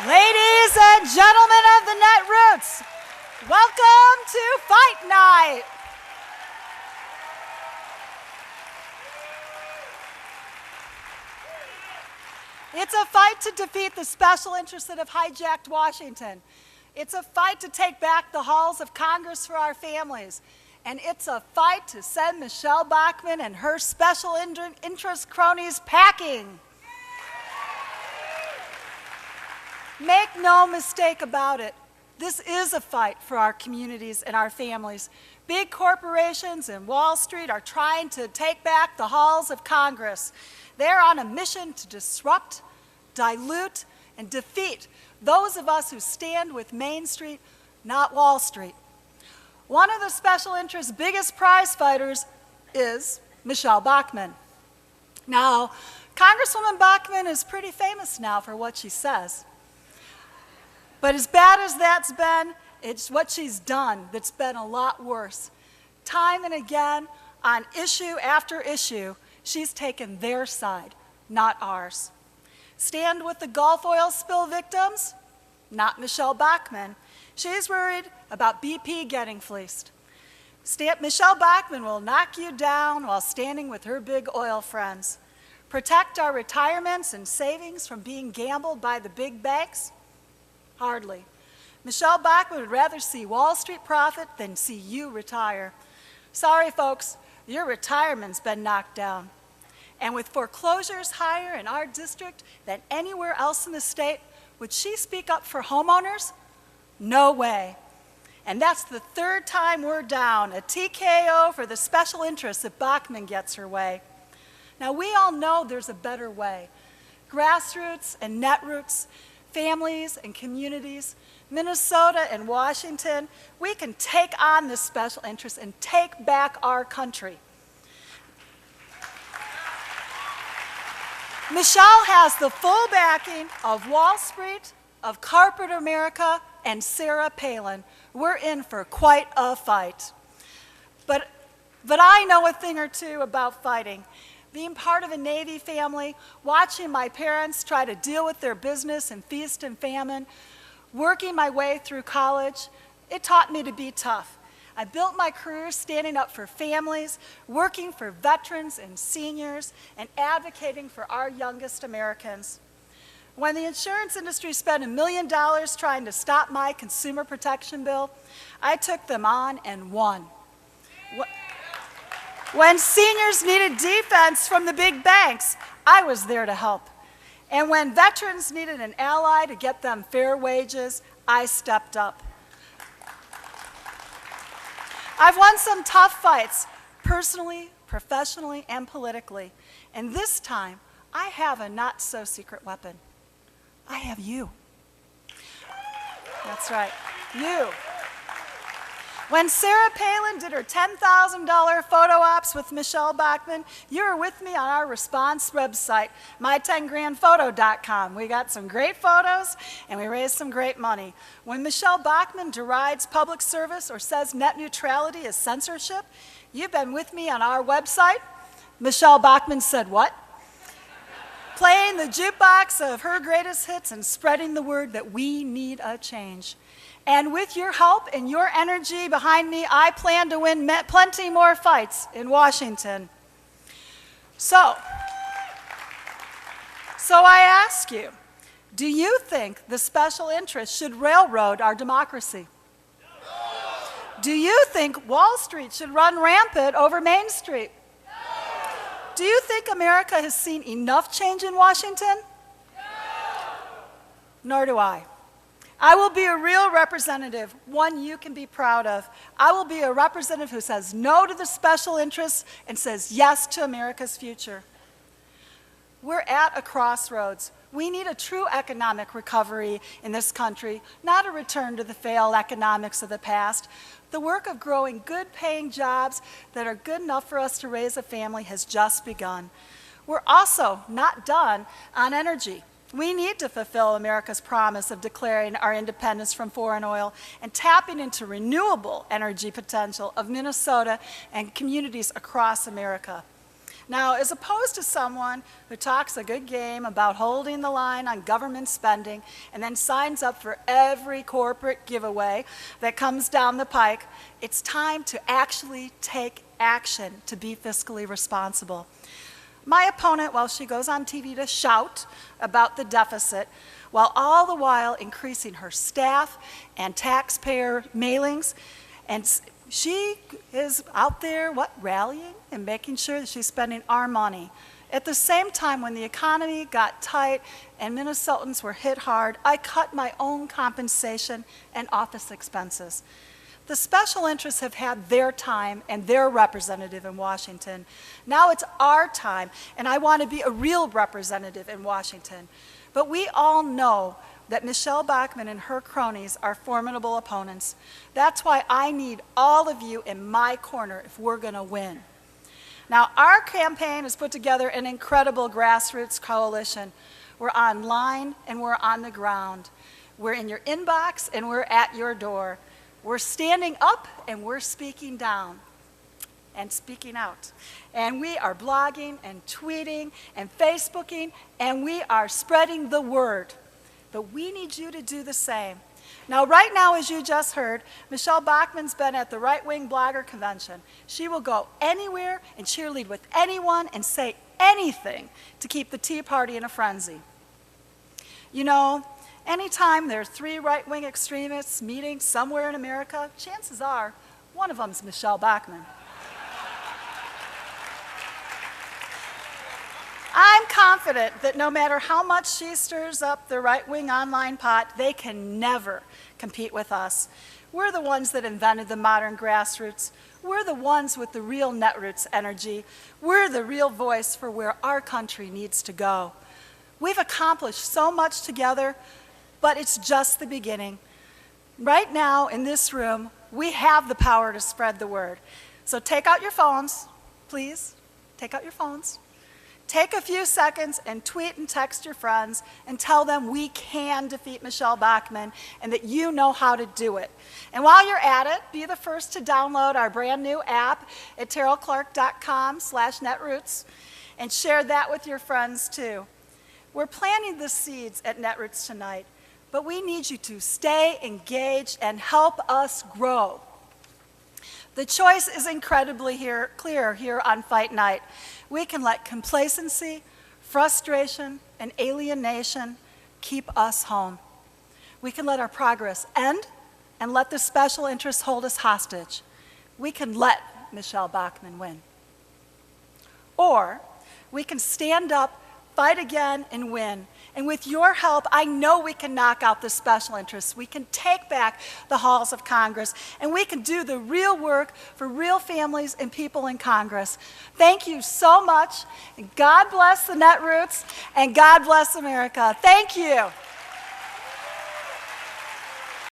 Ladies and gentlemen of the Netroots, welcome to Fight Night. It's a fight to defeat the special interests that have hijacked Washington. It's a fight to take back the halls of Congress for our families. And it's a fight to send Michele Bachmann and her special interest cronies packing. Make no mistake about it, this is a fight for our communities and our families. Big corporations and Wall Street are trying to take back the halls of Congress. They're on a mission to disrupt, dilute, and defeat those of us who stand with Main Street, not Wall Street. One of the special interest's biggest prize fighters is Michele Bachmann. Now, Congresswoman Bachmann is pretty famous now for what she says. But as bad as that's been, it's what she's done that's been a lot worse. Time and again, on issue after issue, she's taken their side, not ours. Stand with the Gulf oil spill victims? Not Michele Bachmann. She's worried about BP getting fleeced. Michele Bachmann will knock you down while standing with her big oil friends. Protect our retirements and savings from being gambled by the big banks? Hardly. Michele Bachmann would rather see Wall Street profit than see you retire. Sorry, folks, your retirement's been knocked down. And with foreclosures higher in our district than anywhere else in the state, would she speak up for homeowners? No way. And that's the third time we're down, a TKO for the special interests if Bachmann gets her way. Now, we all know there's a better way. Grassroots and netroots, families and communities, Minnesota and Washington, we can take on this special interest and take back our country. Michele has the full backing of Wall Street, of corporate America, and Sarah Palin. We're in for quite a fight. But I know a thing or two about fighting. Being part of a Navy family, watching my parents try to deal with their business and feast and famine, working my way through college, it taught me to be tough. I built my career standing up for families, working for veterans and seniors, and advocating for our youngest Americans. When the insurance industry spent $1 million trying to stop my consumer protection bill, I took them on and won. When seniors needed defense from the big banks, I was there to help. And when veterans needed an ally to get them fair wages, I stepped up. I've won some tough fights, personally, professionally, and politically. And this time, I have a not-so-secret weapon. I have you. That's right, you. When Sarah Palin did her $10,000 photo ops with Michele Bachmann, you were with me on our response website, my10grandphoto.com. We got some great photos, and we raised some great money. When Michele Bachmann derides public service or says net neutrality is censorship, you've been with me on our website. Michele Bachmann said what? Playing the jukebox of her greatest hits and spreading the word that we need a change. And with your help and your energy behind me, I plan to win plenty more fights in Washington. So I ask you, do you think the special interests should railroad our democracy? No. Do you think Wall Street should run rampant over Main Street? No. Do you think America has seen enough change in Washington? No. Nor do I. I will be a real representative, one you can be proud of. I will be a representative who says no to the special interests and says yes to America's future. We're at a crossroads. We need a true economic recovery in this country, not a return to the failed economics of the past. The work of growing good-paying jobs that are good enough for us to raise a family has just begun. We're also not done on energy. We need to fulfill America's promise of declaring our independence from foreign oil and tapping into renewable energy potential of Minnesota and communities across America. Now, as opposed to someone who talks a good game about holding the line on government spending and then signs up for every corporate giveaway that comes down the pike, it's time to actually take action to be fiscally responsible. My opponent, while she goes on TV to shout about the deficit, while all the while increasing her staff and taxpayer mailings, and she is out there, rallying and making sure that she's spending our money. At the same time, when the economy got tight and Minnesotans were hit hard, I cut my own compensation and office expenses. The special interests have had their time and their representative in Washington. Now it's our time, and I want to be a real representative in Washington. But we all know that Michele Bachmann and her cronies are formidable opponents. That's why I need all of you in my corner if we're going to win. Now, our campaign has put together an incredible grassroots coalition. We're online and we're on the ground. We're in your inbox and we're at your door. We're standing up and we're speaking down and speaking out. And we are blogging and tweeting and Facebooking, and we are spreading the word. But we need you to do the same. Now, right now, as you just heard, Michele Bachmann's been at the right-wing blogger convention. She will go anywhere and cheerlead with anyone and say anything to keep the Tea Party in a frenzy. You know, anytime there are 3 right-wing extremists meeting somewhere in America, chances are one of them's Michele Bachmann. I'm confident that no matter how much she stirs up the right-wing online pot, they can never compete with us. We're the ones that invented the modern grassroots. We're the ones with the real Netroots energy. We're the real voice for where our country needs to go. We've accomplished so much together, but it's just the beginning. Right now, in this room, we have the power to spread the word. So take out your phones, please. Take out your phones. Take a few seconds and tweet and text your friends and tell them we can defeat Michele Bachmann and that you know how to do it. And while you're at it, be the first to download our brand new app at tarrylclark.com/netroots and share that with your friends too. We're planting the seeds at Netroots tonight, but we need you to stay engaged and help us grow. The choice is incredibly clear here on Fight Night. We can let complacency, frustration, and alienation keep us home. We can let our progress end and let the special interests hold us hostage. We can let Michele Bachmann win. Or we can stand up, fight again, and win. And with your help, I know we can knock out the special interests. We can take back the halls of Congress, and we can do the real work for real families and people in Congress. Thank you so much, and God bless the Netroots, and God bless America. Thank you.